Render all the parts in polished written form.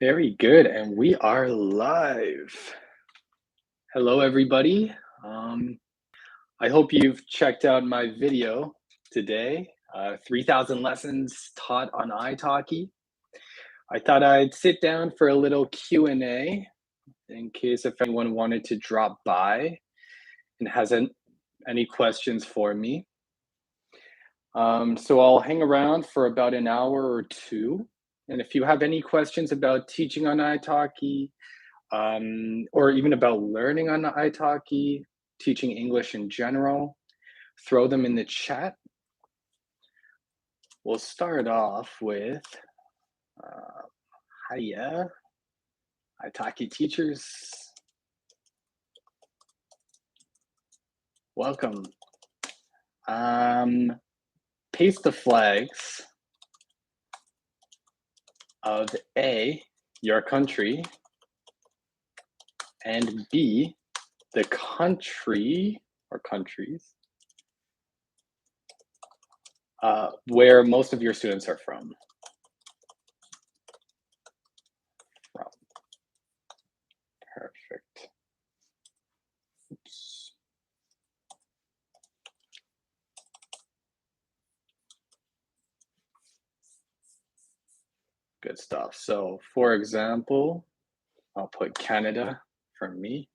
Very good, and we are live. Hello, everybody. Um, I hope you've checked out my video today, 3,000 lessons taught on iTalki. I thought I'd sit down for a little Q&A in case if anyone wanted to drop by and has any questions for me. So I'll hang around for about an hour or two. And if you have any questions about teaching on iTalki, or even about learning on iTalki, teaching English in general, throw them in the chat. We'll start off with uh, hiya, iTalki teachers. Welcome. Paste the flags of A, your country, and B, the country or countries where most of your students are from. Perfect. Oops. Good stuff. So, for example, I'll put Canada for me.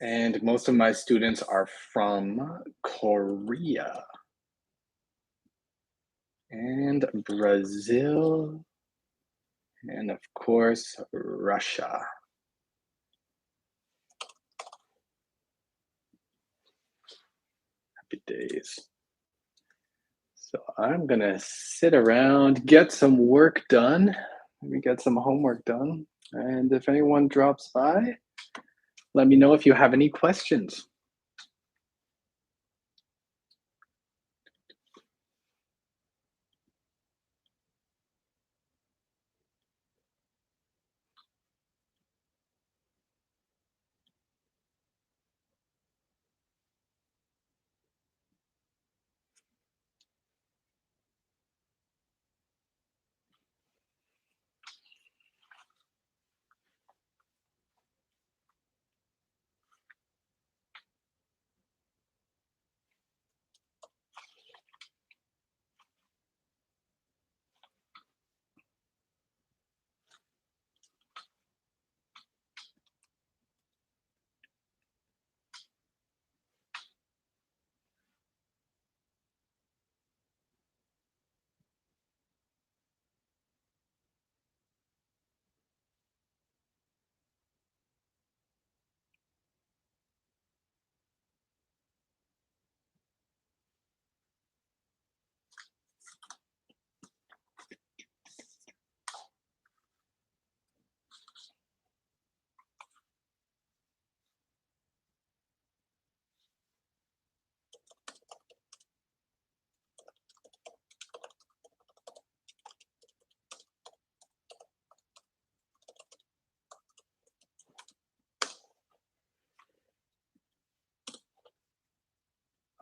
And most of my students are from Korea and Brazil, and of course, Russia. Happy days. So I'm gonna sit around, get some work done, maybe get some homework done. And if anyone drops by, let me know if you have any questions.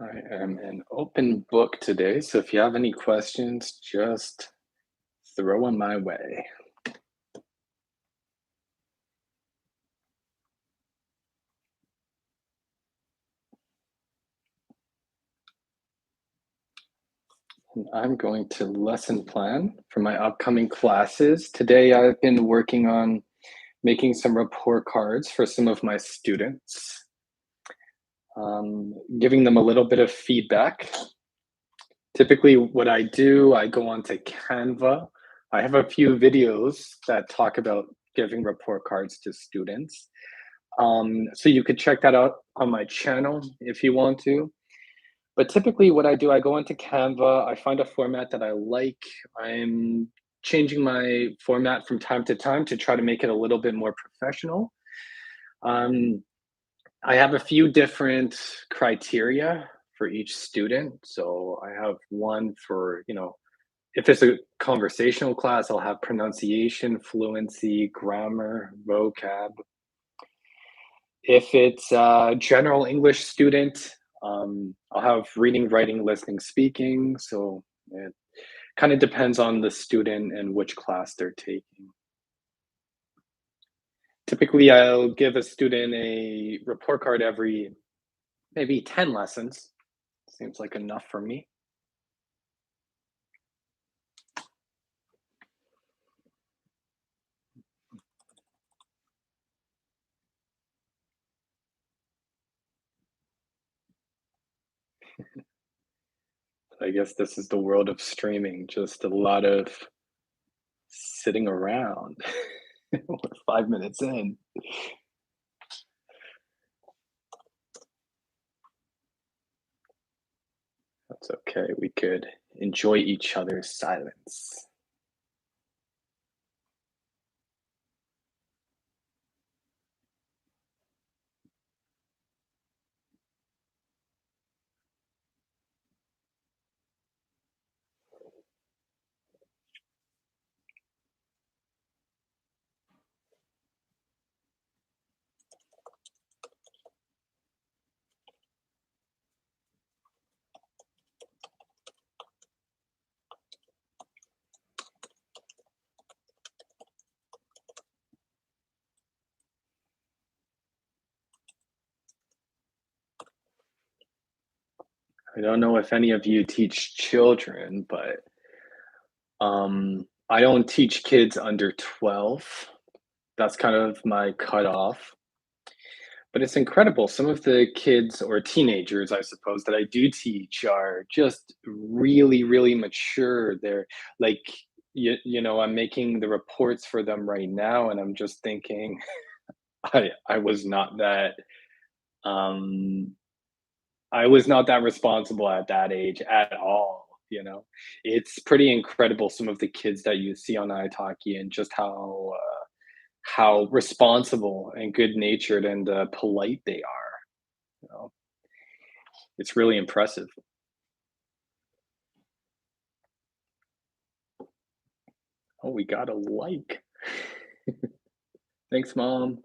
I am an open book today, so if you have any questions, just throw them my way. I'm going to lesson plan for my upcoming classes. Today, I've been working on making some report cards for some of my students, giving them a little bit of feedback. Typically, what I do, I go onto Canva. I have a few videos that talk about giving report cards to students. So you could check that out on my channel if you want to. But typically what I do, I go into Canva, I find a format that I like. I'm changing my format from time to time to try to make it a little bit more professional. Um, I have a few different criteria for each student. So I have one for, if it's a conversational class, I'll have pronunciation, fluency, grammar, vocab. If it's a general English student, I'll have reading, writing, listening, speaking. So it kind of depends on the student and which class they're taking. Typically, I'll give a student a report card every maybe 10 lessons. Seems like enough for me. I guess this is the world of streaming, just a lot of sitting around. We're 5 minutes in. That's okay. We could enjoy each other's silence. I don't know if any of you teach children, but I don't teach kids under 12. That's kind of my cutoff. But it's incredible. Some of the kids or teenagers, I suppose, that I do teach are just really, really mature. They're like, I'm making the reports for them right now, and I'm just thinking, I was not that um I was not that responsible at that age at all. It's pretty incredible some of the kids that you see on iTalki and just how responsible and good natured and polite they are. You know, it's really impressive. Oh, we got a like. Thanks, mom.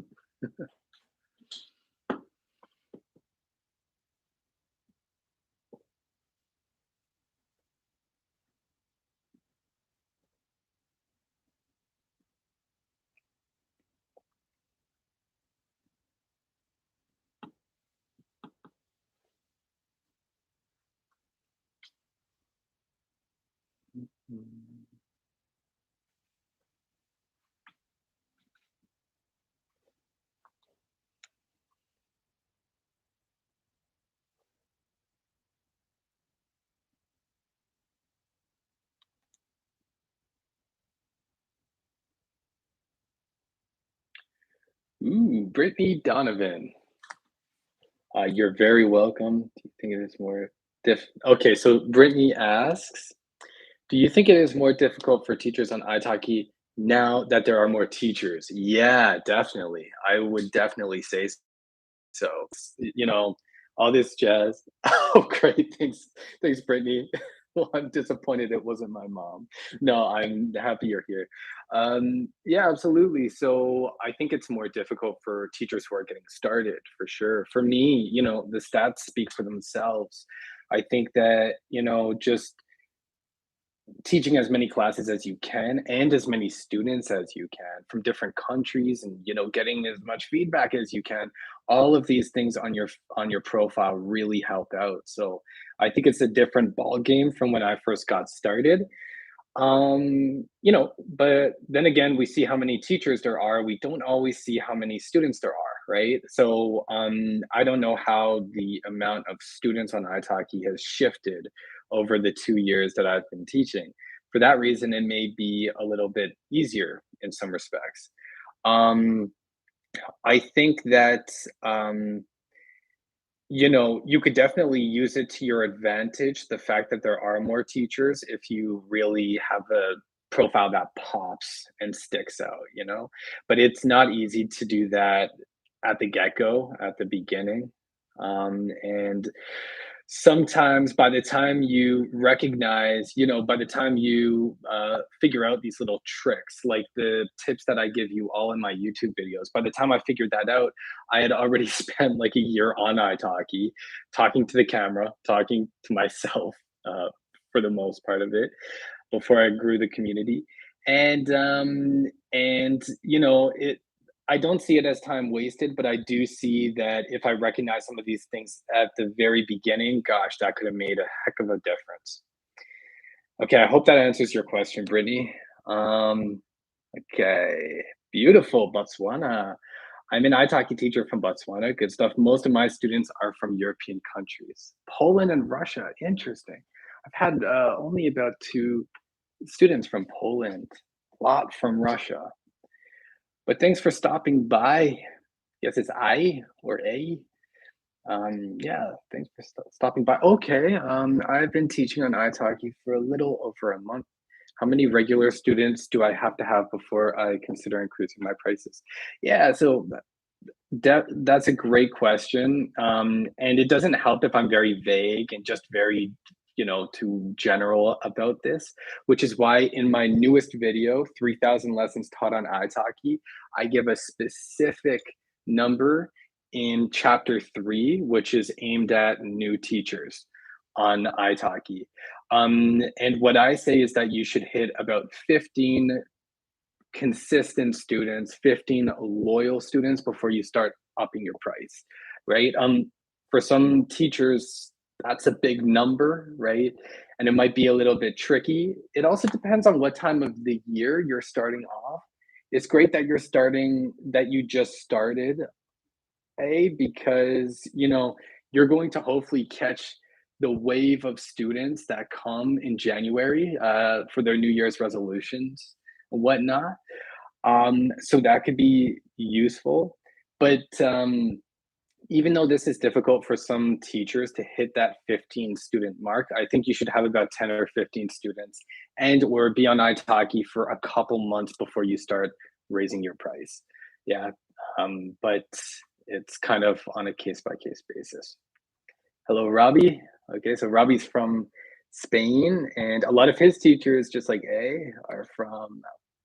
Ooh, Brittany Donovan. You're very welcome. Do you think it is more Okay, so Brittany asks, do you think it is more difficult for teachers on italki now that there are more teachers? Yeah, definitely. I would definitely say so. All this jazz. Oh, great. Thanks. Thanks, Brittany. Well, I'm disappointed it wasn't my mom. No, I'm happy you're here. Yeah, absolutely. So I think it's more difficult for teachers who are getting started for sure. For me, the stats speak for themselves. I think that, just teaching as many classes as you can and as many students as you can from different countries and getting as much feedback as you can, all of these things on your profile really help out. So I think it's a different ball game from when I first got started. But then again, we see how many teachers there are. We don't always see how many students there are, right? So I don't know how the amount of students on italki has shifted over the 2 years that I've been teaching. For that reason, it may be a little bit easier in some respects. um, I think that you could definitely use it to your advantage, the fact that there are more teachers, if you really have a profile that pops and sticks out. But it's not easy to do that at the get-go, at the beginning. And sometimes by the time you recognize, by the time you figure out these little tricks, like the tips that I give you all in my YouTube videos, by the time I figured that out, I had already spent like a year on iTalki, talking to the camera, talking to myself for the most part of it before I grew the community. And it I don't see it as time wasted, but I do see that if I recognize some of these things at the very beginning, gosh, that could have made a heck of a difference. Okay, I hope that answers your question, Brittany. Um, okay, beautiful, Botswana. I'm an iTalki teacher from Botswana. Good stuff. Most of my students are from European countries. Poland and Russia. Interesting. I've had only about two students from Poland, a lot from Russia. But thanks for stopping by. Yes, it's I or A. Yeah, thanks for stopping by. Okay, I've been teaching on iTalki for a little over a month. How many regular students do I have to have before I consider increasing my prices? Yeah, so that's a great question. And it doesn't help if I'm very vague and just very, too general about this, which is why in my newest video, 3,000 lessons taught on iTalki, I give a specific number in chapter 3, which is aimed at new teachers on iTalki. And what I say is that you should hit about 15 consistent students, 15 loyal students before you start upping your price, right? For some teachers, that's a big number, right? And it might be a little bit tricky. It also depends on what time of the year you're starting off. It's great that that you just started, because you're going to hopefully catch the wave of students that come in January for their New Year's resolutions and whatnot. So that could be useful. But even though this is difficult for some teachers to hit that 15 student mark, I think you should have about 10 or 15 students and or be on iTalki for a couple months before you start raising your price. Yeah. But it's kind of on a case by case basis. Hello, Robbie. Okay, so Robbie's from Spain, and a lot of his teachers, just like A, are from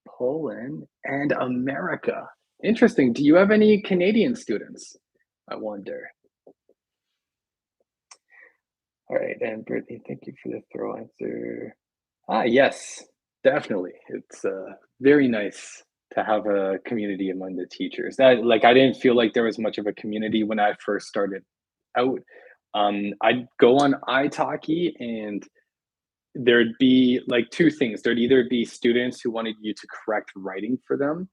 Poland and America. Interesting. Do you have any Canadian students? I wonder. All right, and Brittany, thank you for the throw answer. Yes, definitely. It's very nice to have a community among the teachers. I didn't feel like there was much of a community when I first started out. I'd go on iTalki and there'd be like two things. There'd either be students who wanted you to correct writing for them.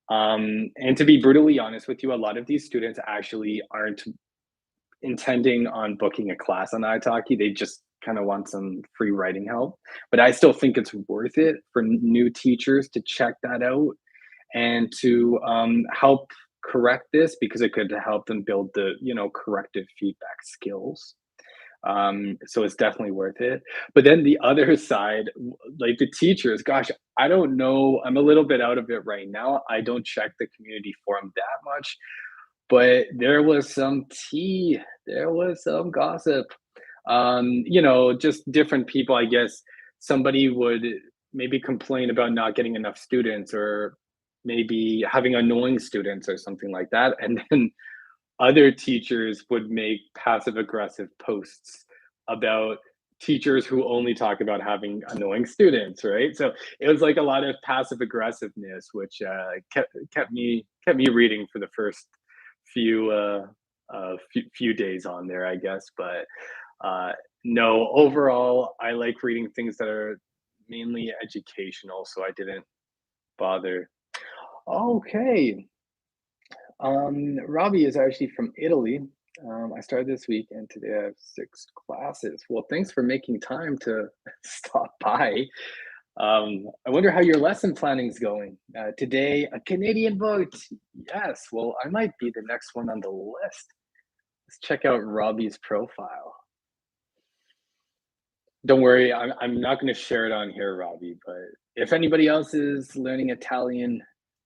And to be brutally honest with you, a lot of these students actually aren't intending on booking a class on iTalki. They just kind of want some free writing help. But I still think it's worth it for new teachers to check that out and to help correct this, because it could help them build the corrective feedback skills. So it's definitely worth it. But then the other side, like the teachers, gosh, I don't know. I'm a little bit out of it right now. I don't check the community forum that much, but there was some tea, there was some gossip. Just different people, I guess. Somebody would maybe complain about not getting enough students, or maybe having annoying students or something like that. And then other teachers would make passive aggressive posts about teachers who only talk about having annoying students, right? So it was like a lot of passive aggressiveness, which kept me reading for the first few days on there, I guess. But uh, no, overall, I like reading things that are mainly educational, so I didn't bother. Okay, Robbie is actually from Italy. I started this week and today I have 6 classes. Well, thanks for making time to stop by. I wonder how your lesson planning's going. Today, a Canadian vote. Yes, well, I might be the next one on the list. Let's check out Robbie's profile. Don't worry, I'm not going to share it on here, Robbie, but if anybody else is learning Italian,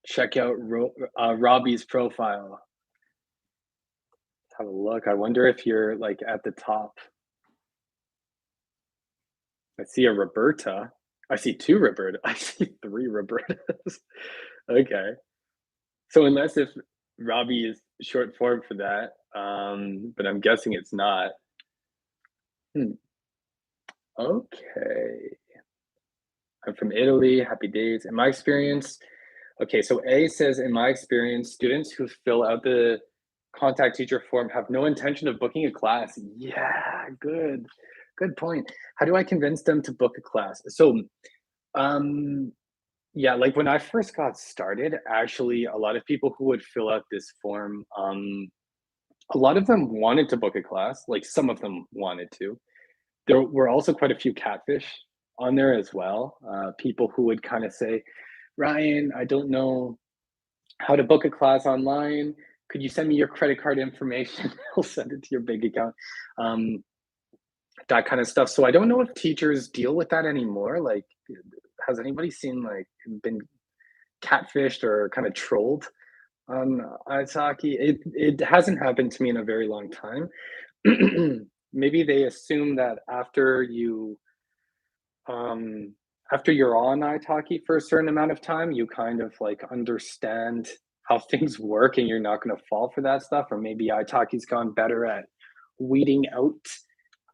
check out Robbie's profile. Have a look. I wonder if you're like at the top. I see a Roberta. I see 2 Roberta. I see 3 Robertas. Okay. So unless if Robbie is short form for that, but I'm guessing it's not. Hmm, okay. I'm from Italy, happy days. In my experience, okay, so A says, in my experience, students who fill out the contact teacher form have no intention of booking a class. Yeah, good. Good point. How do I convince them to book a class? So, um, yeah, like when I first got started, actually, a lot of people who would fill out this form, a lot of them wanted to book a class, like some of them wanted to. There were also quite a few catfish on there as well. People who would kind of say, Ryan, I don't know how to book a class online. Could you send me your credit card information? I'll send it to your big account. Um, that kind of stuff. So I don't know if teachers deal with that anymore. Like, has anybody seen like been catfished or kind of trolled on iTalki? It hasn't happened to me in a very long time. Maybe they assume that um, after you're on italki for a certain amount of time, you kind of like understand how things work and you're not going to fall for that stuff. Or maybe italki's gone better at weeding out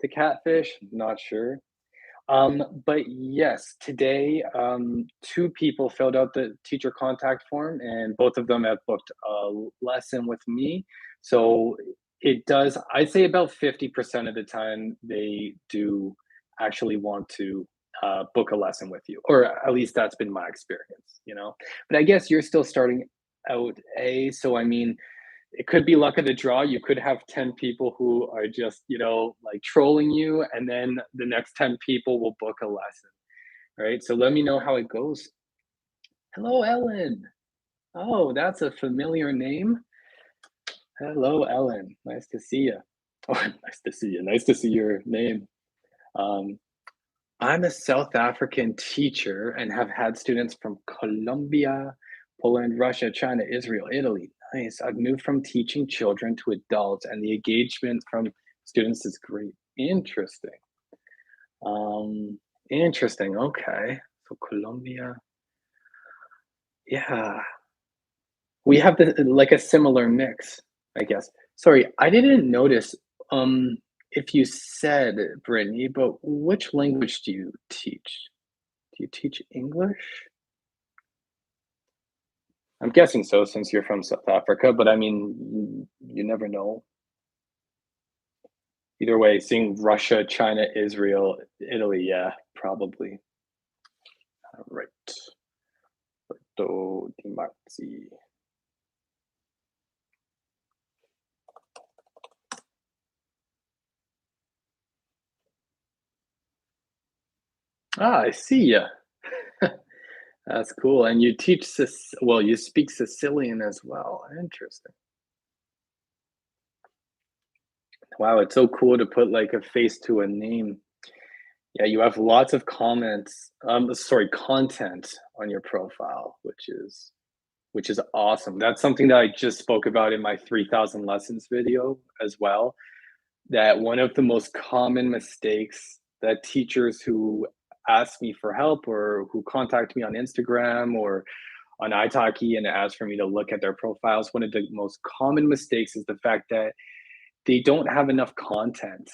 the catfish. Not sure. But yes, today, 2 people filled out the teacher contact form, and both of them have booked a lesson with me. So it does, I'd say about 50% of the time, they do actually want to book a lesson with you, or at least that's been my experience, you know? But I guess you're still starting out, so I mean, it could be luck of the draw. You could have 10 people who are just, like trolling you, and then the next 10 people will book a lesson, right? So let me know how it goes. Hello, Ellen. Oh, that's a familiar name. Hello, Ellen. Nice to see you. Oh, nice to see you. Nice to see your name. Um, I'm a South African teacher and have had students from Colombia, Poland, Russia, China, Israel, Italy. Nice. I've moved from teaching children to adults, and the engagement from students is great. Interesting. Um, interesting. Okay. So Colombia. Yeah. We have like a similar mix, I guess. Sorry, I didn't notice if you said Brittany, but which language do you teach? Do you teach English? I'm guessing so since you're from South Africa, but I mean, you never know. Either way, seeing Russia, China, Israel, Italy, yeah, probably. All right. Roberto Di Marzi. Ah, I see ya. That's cool. And you teach well, you speak Sicilian as well. Interesting. Wow, it's so cool to put like a face to a name. Yeah, you have lots of content on your profile, which is awesome. That's something that I just spoke about in my 3,000 lessons video as well. That one of the most common mistakes that teachers who ask me for help or who contact me on Instagram or on italki and ask for me to look at their profiles, one of the most common mistakes is the fact that they don't have enough content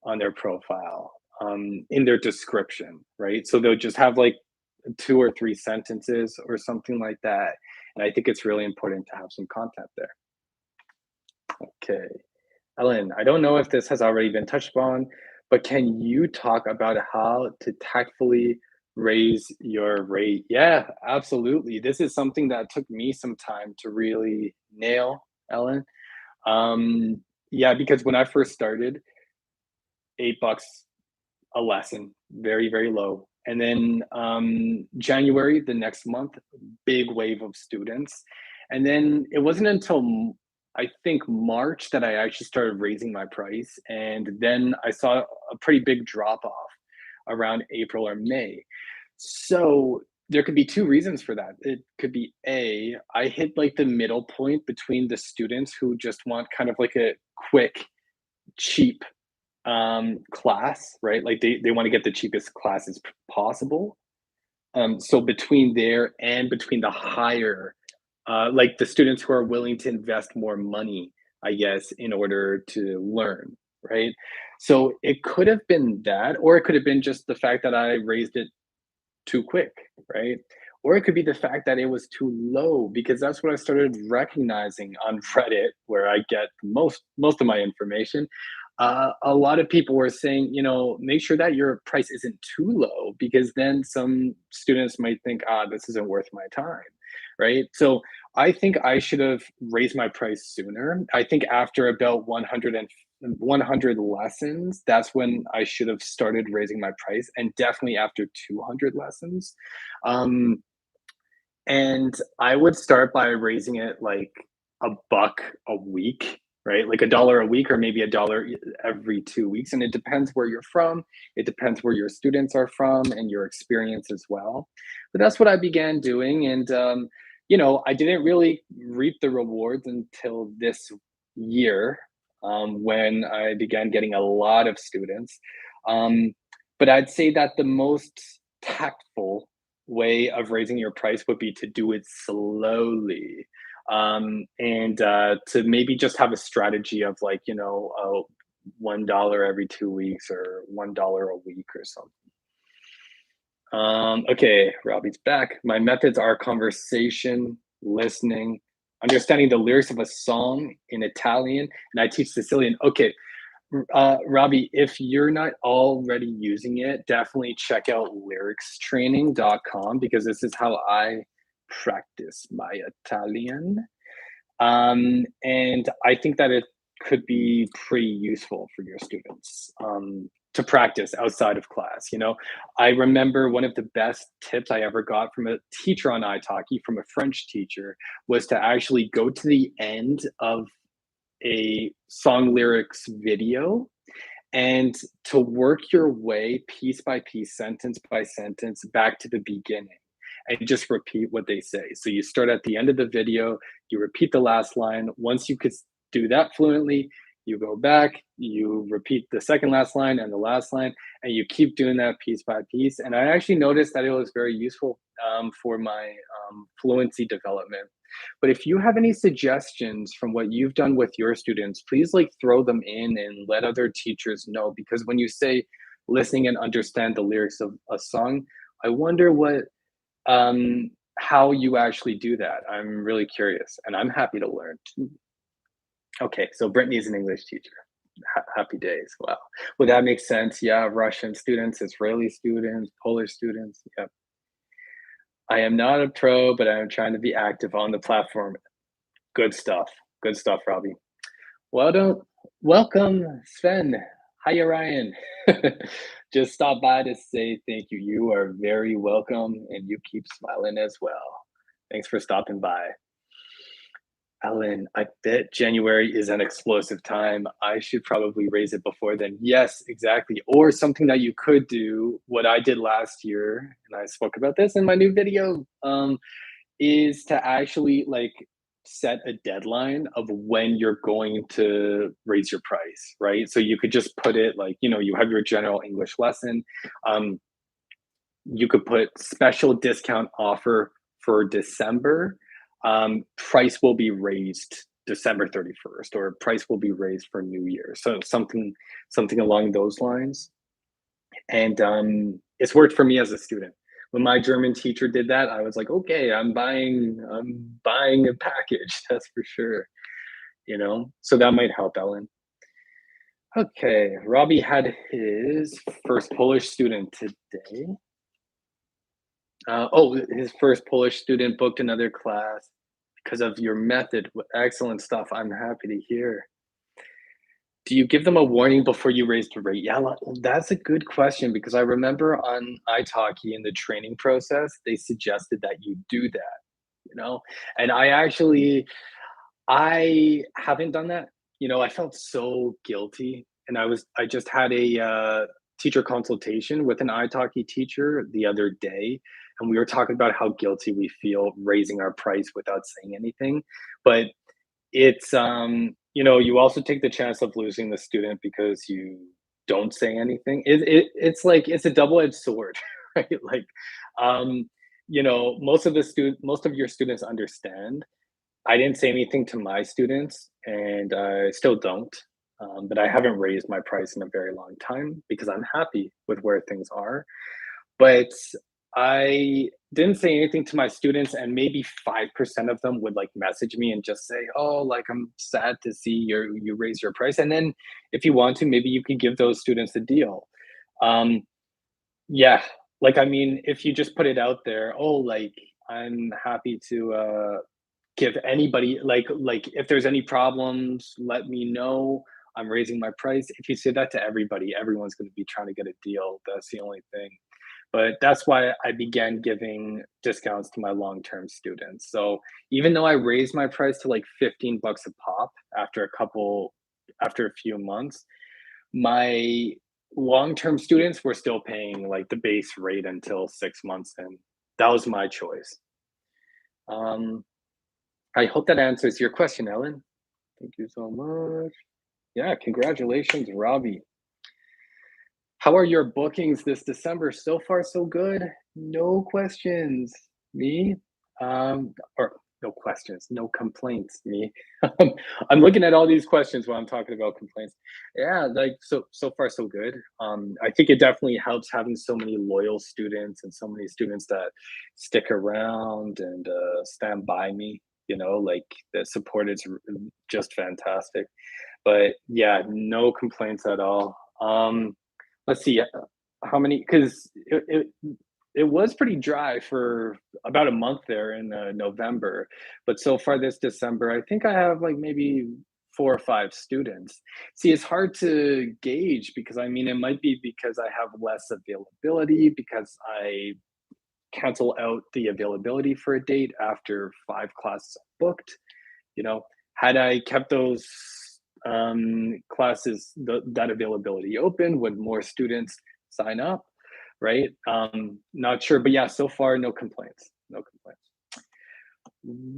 on their profile, in their description, right? So they'll just have like 2 or 3 sentences or something like that. And I think it's really important to have some content there. Okay. Ellen, I don't know if this has already been touched on, but can you talk about how to tactfully raise your rate? Yeah, absolutely. This is something that took me some time to really nail, Ellen. Yeah, because when I first started, $8 a lesson, very, very low. And then January, the next month, big wave of students. And then it wasn't until I think March that I actually started raising my price. And then I saw a pretty big drop off around April or May. So there could be 2 reasons for that. It could be I hit like the middle point between the students who just want kind of like a quick, cheap class, right? Like they want to get the cheapest classes possible. So between there and between the higher, like the students who are willing to invest more money, I guess, in order to learn, right? So it could have been that, or it could have been just the fact that I raised it too quick, right? Or it could be the fact that it was too low because that's what I started recognizing on Reddit, where I get most of my information. A lot of people were saying, make sure that your price isn't too low because then some students might think, this isn't worth my time, right? So I think I should have raised my price sooner. I think after about 100 lessons, that's when I should have started raising my price, and definitely after 200 lessons. Um, and I would start by raising it like a buck a week, right? Like $1 a week or maybe $1 every 2 weeks. And it depends where you're from. It depends where your students are from and your experience as well. But that's what I began doing. And, I didn't really reap the rewards until this year, when I began getting a lot of students. Um, but I'd say that the most tactful way of raising your price would be to do it slowly, and to maybe just have a strategy of like, $1 every 2 weeks or $1 a week or something. Okay, Robbie's back. My methods are conversation, listening, understanding the lyrics of a song in Italian, and I teach Sicilian. Okay, Robbie, if you're not already using it, definitely check out lyricstraining.com because this is how I practice my Italian. And I think that it could be pretty useful for your students, to practice outside of class. I remember one of the best tips I ever got from a teacher on iTalki, from a French teacher, was to actually go to the end of a song lyrics video and to work your way piece by piece, sentence by sentence, back to the beginning and just repeat what they say. So you start at the end of the video, you repeat the last line. Once you could do that fluently, you go back, you repeat the second last line and the last line, and you keep doing that piece by piece. And I actually noticed that it was very useful, for my fluency development. But if you have any suggestions from what you've done with your students, please like throw them in and let other teachers know. Because when you say listening and understand the lyrics of a song, I wonder how you actually do that. I'm really curious and I'm happy to learn too. Okay, so Brittany's an English teacher. Happy days. Wow. Well, that makes sense. Yeah, Russian students, Israeli students, Polish students. Yeah. I am not a pro, but I am trying to be active on the platform. Good stuff. Good stuff, Robbie. Well, don't welcome, Sven. Hiya, Ryan. Just stop by to say thank you. You are very welcome, and you keep smiling as well. Thanks for stopping by. Ellen, I bet January is an explosive time. I should probably raise it before then. Yes, exactly. Or something that you could do, what I did last year, and I spoke about this in my new video, is to actually like set a deadline of when you're going to raise your price, right? So you could just put it like, you have your general English lesson. Um, you could put special discount offer for December. Price will be raised December 31st, or price will be raised for New Year. So something along those lines. And it's worked for me as a student. When my German teacher did that, I was like, okay, I'm buying a package, that's for sure. So that might help, Ellen. Okay, Robbie had his first Polish student today. His first Polish student booked another class because of your method. Excellent stuff. I'm happy to hear. Do you give them a warning before you raise the rate? Yeah, that's a good question because I remember on iTalki in the training process, they suggested that you do that, you know? And I haven't done that. I felt so guilty. And I just had a teacher consultation with an iTalki teacher the other day. And we were talking about how guilty we feel raising our price without saying anything. But it's you also take the chance of losing the student because don't say anything. It's like it's a double-edged sword, right? Like, um, most of your students understand. I didn't say anything to my students, and I still don't. But I haven't raised my price in a very long time because I'm happy with where things are. But I didn't say anything to my students, and maybe 5% of them would like message me and just say, "Oh, like I'm sad to see you raise your price." And then if you want to, maybe you can give those students a deal. Um, yeah, like I mean, if you just put it out there, "Oh, like I'm happy to give anybody like if there's any problems, let me know. I'm raising my price." If you say that to everybody, everyone's going to be trying to get a deal. That's the only thing. But that's why I began giving discounts to my long-term students. So even though I raised my price to like 15 bucks a pop after a few months, my long-term students were still paying like the base rate until 6 months in. That was my choice. Um, I hope that answers your question, Ellen. Thank you so much. Yeah, congratulations, Robbie. How are your bookings this December? So far, so good. No questions. Me? Or no questions, no complaints. Me. I'm looking at all these questions while I'm talking about complaints. Yeah, like so far so good. I think it definitely helps having so many loyal students and so many students that stick around and stand by me. Like the support is just fantastic. But yeah, no complaints at all. Let's see, how many? Because it was pretty dry for about a month there in November, but so far this December, I think I have like maybe 4 or 5 students. See, it's hard to gauge because I mean, it might be because I have less availability because I cancel out the availability for a date after 5 classes are booked. You know, had I kept those classes, that availability open, would more students sign up, right? Not sure, but yeah, so far, no complaints. No complaints.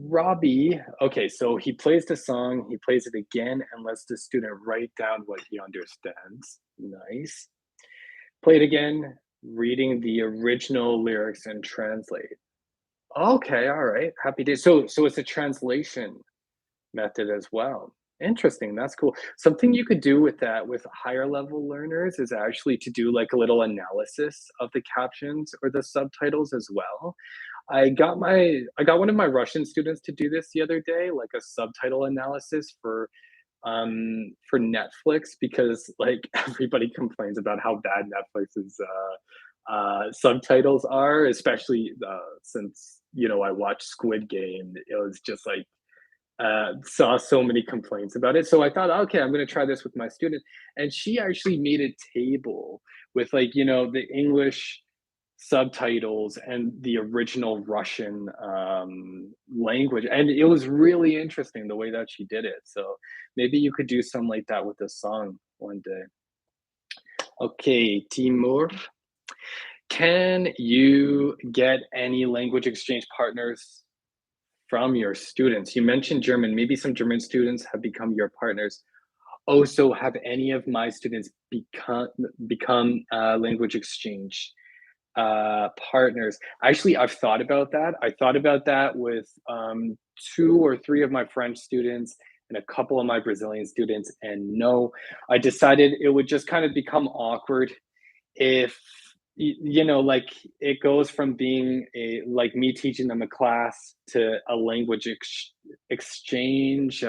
Robbie, okay, so he plays the song, he plays it again, and lets the student write down what he understands. Nice. Play it again, reading the original lyrics and translate. Okay, all right. Happy days. So it's a translation method as well. Interesting, that's cool. Something you could do with that with higher level learners is actually to do like a little analysis of the captions or the subtitles as well. I got one of my Russian students to do this the other day, like a subtitle analysis for Netflix because like everybody complains about how bad Netflix's subtitles are, especially since I watched Squid Game. It was just like saw so many complaints about it. So I thought, okay, I'm going to try this with my student. And she actually made a table with like, the English subtitles and the original Russian language. And it was really interesting the way that she did it. So maybe you could do something like that with a song one day. Okay, Timur, can you get any language exchange partners from your students? You mentioned German. Maybe some German students have become your partners. Oh, so have any of my students become language exchange partners? Actually, I've thought about that. I thought about that with 2 or 3 of my French students and a couple of my Brazilian students, and no, I decided it would just kind of become awkward if like it goes from being a like me teaching them a class to a language exchange,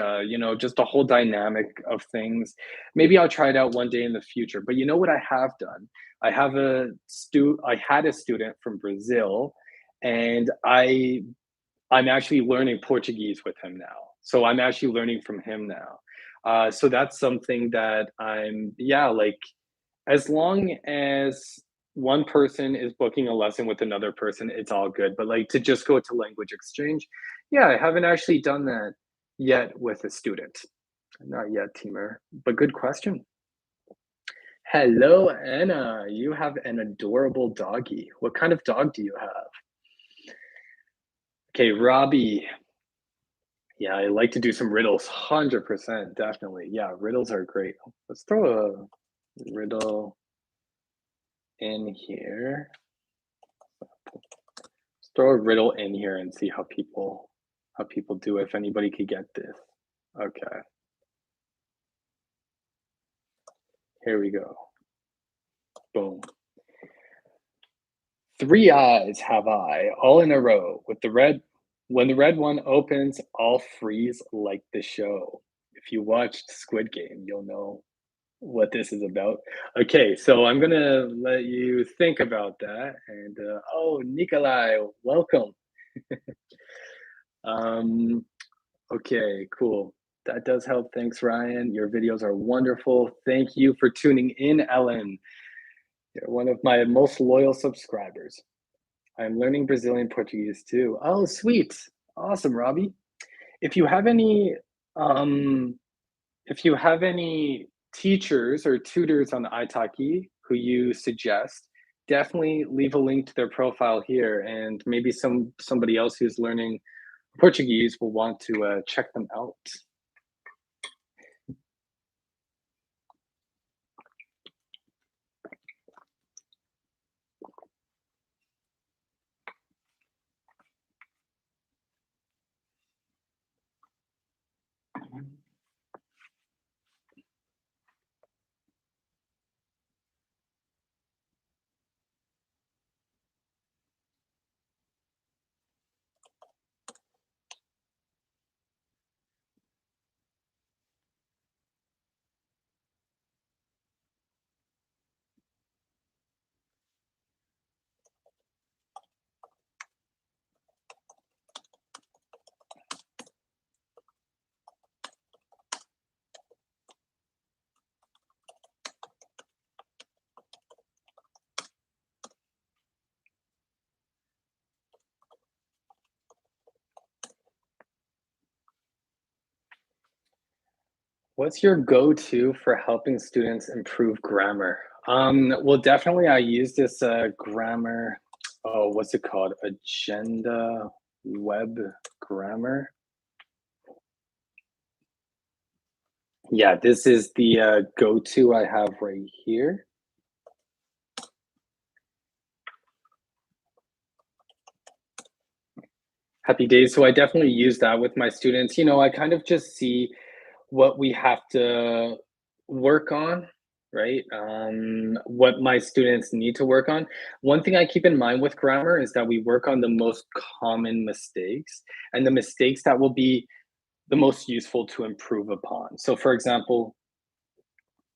just a whole dynamic of things. Maybe I'll try it out one day in the future. But you know what I have done? I had a student from Brazil, and I'm actually learning Portuguese with him now. So I'm actually learning from him now. So that's something that yeah, like as long as one person is booking a lesson with another person, it's all good. But like to just go to language exchange, yeah, I haven't actually done that yet with a student. Not yet, Timur. But good question. Hello, Anna. You have an adorable doggy. What kind of dog do you have? Okay, Robbie. Yeah, I like to do some riddles. 100%, definitely. Yeah, riddles are great. Let's throw a riddle in here. Let's throw a riddle in here and see how people do, if anybody could get this. Okay, here we go. Boom. Three eyes have I, all in a row. When the red one opens, all freeze like the show. If you watched Squid Game, you'll know what this is about. Okay, so I'm gonna let you think about that. And oh, Nikolai, welcome. Um, okay, cool. That does help. Thanks, Ryan. Your videos are wonderful. Thank you for tuning in, Ellen. You're one of my most loyal subscribers. I'm learning Brazilian Portuguese too. Oh, sweet. Awesome, Robbie. If you have any um if you have any teachers or tutors on iTalki who you suggest, definitely leave a link to their profile here, and maybe somebody else who's learning Portuguese will want to check them out. What's your go-to for helping students improve grammar? Well, definitely I use this grammar. Oh, what's it called? Agenda Web Grammar. Yeah, this is the go-to I have right here. Happy days. So I definitely use that with my students. I kind of just see what we have to work on, right? What my students need to work on. One thing I keep in mind with grammar is that we work on the most common mistakes and the mistakes that will be the most useful to improve upon. So, for example,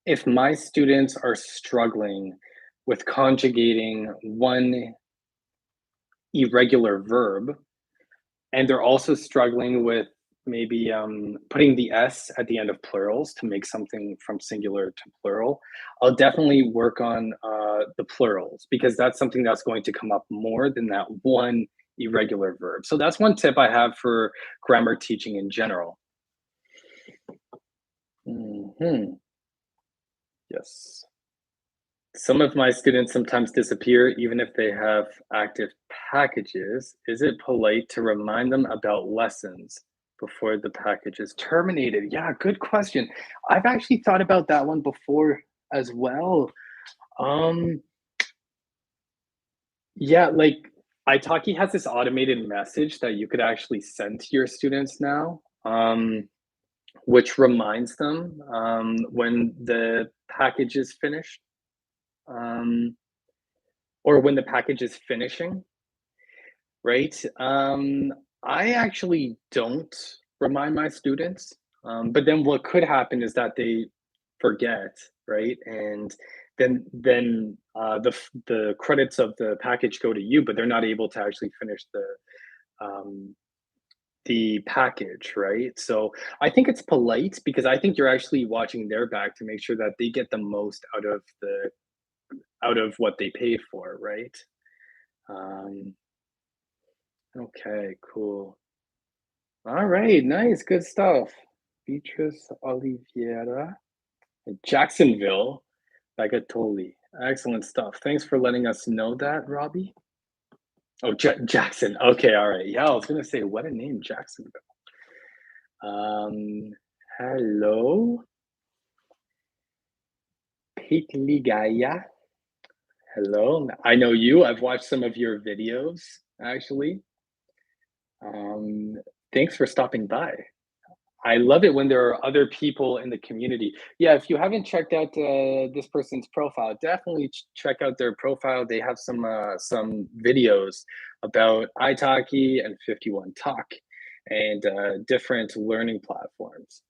if my students are struggling with conjugating one irregular verb, and they're also struggling with maybe putting the s at the end of plurals to make something from singular to plural, I'll definitely work on the plurals because that's something that's going to come up more than that one irregular verb. So that's one tip I have for grammar teaching in general. Mhm. Yes. Some of my students sometimes disappear even if they have active packages. Is it polite to remind them about lessons before the package is terminated? Yeah, good question. I've actually thought about that one before as well. Um, yeah, like italki has this automated message that you could actually send to your students now, which reminds them when the package is finished. Um, or when the package is finishing, right? I actually don't remind my students, but then what could happen is that they forget, right? And then the credits of the package go to you, but they're not able to actually finish um, the package, right? So I think it's polite because I think you're actually watching their back to make sure that they get the most out of what they paid for, right? Um, Okay, cool. All right, nice, good stuff. Beatrice Oliveira, Jacksonville, Bagatoli. Excellent stuff. Thanks for letting us know that, Robbie. Oh, Jackson. Okay, all right. Yeah, I was gonna say, what a name, Jacksonville. Um, hello, Ligaya. Hello. I know you. I've watched some of your videos, actually. Um, Thanks for stopping by. I love it when there are other people in the community. Yeah, if you haven't checked out this person's profile, definitely check out their profile. They have some videos about iTalki and 51 Talk and different learning platforms.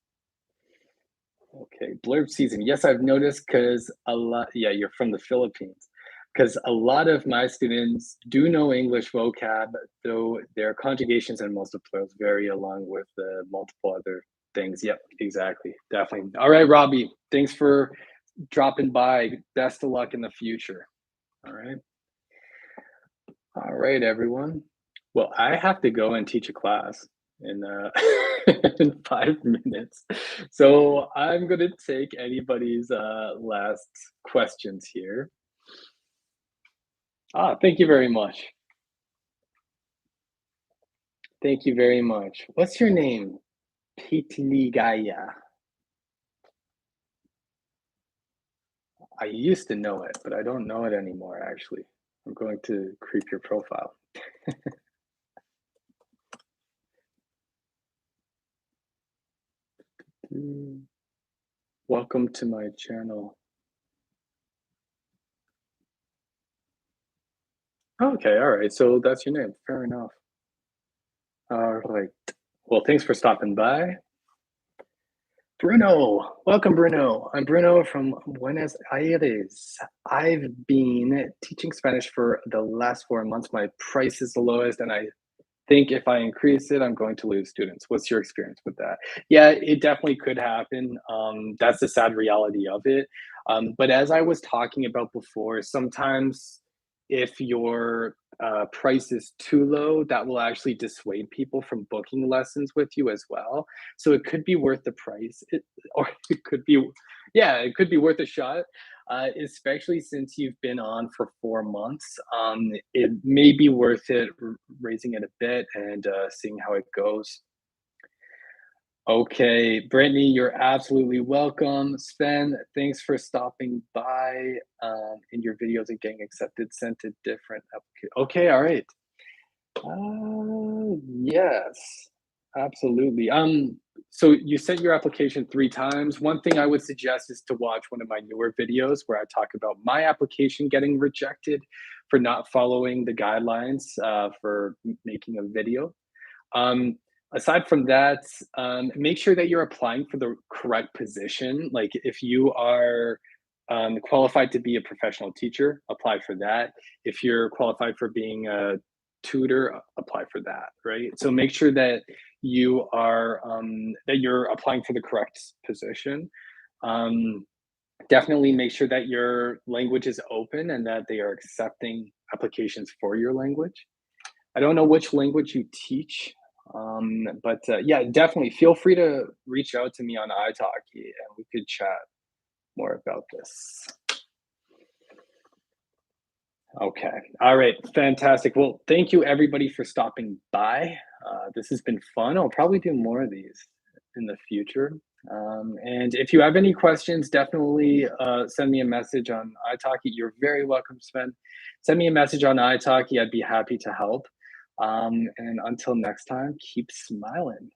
Okay, blurb season. Yes, I've noticed because a lot, yeah, you're from the Philippines. Because a lot of my students do know English vocab, though their conjugations and multiplers vary along with the multiple other things. Yep, exactly. Definitely. All right, Robbie, thanks for dropping by. Best of luck in the future. All right. All right, everyone. Well, I have to go and teach a class in in 5 minutes. So I'm gonna take anybody's last questions here. Thank you very much. Thank you very much. What's your name? Pitligaya. I used to know it, but I don't know it anymore, actually. I'm going to creep your profile. Mm, welcome to my channel. Okay, all right. So that's your name. Fair enough. All right. Well, thanks for stopping by. Bruno, welcome, Bruno. I'm Bruno from Buenos Aires. I've been teaching Spanish for the last 4 months. My price is the lowest, and I think if I increase it, I'm going to lose students. What's your experience with that? Yeah, it definitely could happen. That's the sad reality of it. But as I was talking about before, sometimes if your price is too low, that will actually dissuade people from booking lessons with you as well. So it could be worth the price, or it could be, yeah, it could be worth a shot. Especially since you've been on for 4 months, it may be worth it raising it a bit and seeing how it goes. Okay, Brittany, you're absolutely welcome. Sven, thanks for stopping by in your videos and getting accepted. Sent a different application. Okay, all right. Yes, absolutely. So you sent your application 3 times. One thing I would suggest is to watch one of my newer videos where I talk about my application getting rejected for not following the guidelines for making a video. Um, Aside from that, make sure that you're applying for the correct position. Like if you are qualified to be a professional teacher, apply for that. If you're qualified for being a tutor, apply for that. Right. So make sure that you're applying for the correct position. Um, Definitely make sure that your language is open and that they are accepting applications for your language. I don't know which language you teach, but yeah, definitely feel free to reach out to me on iTalki and we could chat more about this. Okay. All right. Fantastic. Well, thank you everybody for stopping by. This has been fun. I'll probably do more of these in the future. And if you have any questions, definitely send me a message on iTalki. You're very welcome, Sven. Send me a message on iTalki. I'd be happy to help. And until next time, keep smiling.